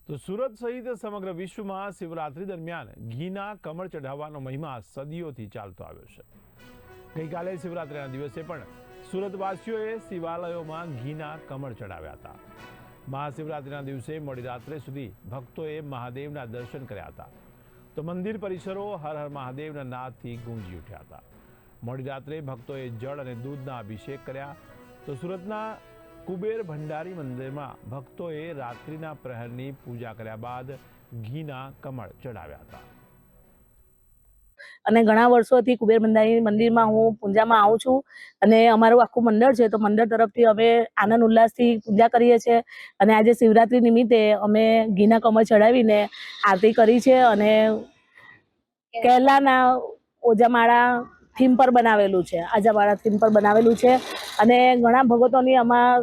તો સુરત સહિત સમગ્ર વિશ્વમાં શિવરાત્રી દરમિયાન ઘીના કમળ ચઢાવવાનો મહિમા સદીઓથી ચાલતો આવ્યો છે। ગઈકાલે શિવરાત્રીના દિવસે પણ સુરતવાસીઓએ શિવાલયોમાં ઘીના કમળ ચઢાવ્યા હતા। મહાશિવરાત્રીના દિવસે મોડી રાત્રે સુધી ભક્તોએ મહાદેવના દર્શન કર્યા હતા, તો મંદિર પરિસરો હર હર મહાદેવના નાદથી ગુંજી ઉઠ્યા હતા। મોડી રાત્રે ભક્તોએ જળ અને દૂધના અભિષેક કર્યા, તો સુરતના કુબેર ભંડારી મંદિરમાં ભક્તોએ રાત્રિના પ્રહરની પૂજા કર્યા બાદ ઘીના કમળ ચઢાવ્યા હતા। અને ઘણા વર્ષોથી કુબેર ભંડારી મંદિરમાં હું પૂજામાં આવું છું અને અમારું આખું મંડળ છે, તો મંડળ તરફથી અમે આનંદ ઉલ્લાસથી પૂજા કરીએ છીએ અને આજે શિવરાત્રી નિમિત્તે અમે ઘીના કમળ ચડાવીને આરતી કરી છે અને કેરલાના ઓજામાળા થીમ પર બનાવેલું છે, આજામાળા થીમ પર બનાવેલું છે અને ઘણા ભગતોની આમાં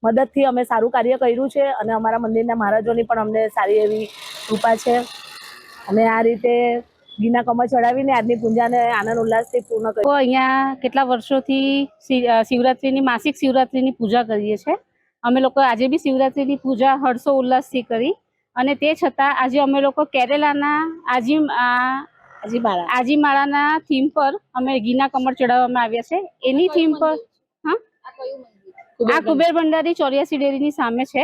મદદથી અમે સારું કાર્ય કર્યું છે અને અમારા મંદિરના મહારાજોની પણ અમને સારી એવી કૃપા છે અને આ રીતે ઘીના કમળ ચડાવીને આજની પૂજાને આનંદ ઉલ્લાસથી પૂર્ણ કરી। અહીંયા કેટલા વર્ષોથી શિવરાત્રીની માસિક શિવરાત્રીની પૂજા કરીએ છીએ। અમે લોકો આજે બી શિવરાત્રીની પૂજા હર્ષો ઉલ્લાસથી કરી અને તે છતાં આજે અમે લોકો કેરેલાના આજીમાળાના થીમ પર અમે ઘીના કમળ ચડાવવામાં આવ્યા છે। એની થીમ પર આ કુબેર ભંડારી 84 ડેરીની સામે છે,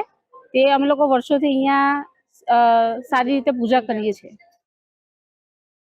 તે અમે લોકો વર્ષોથી અહીંયા સારી રીતે પૂજા કરીએ છીએ।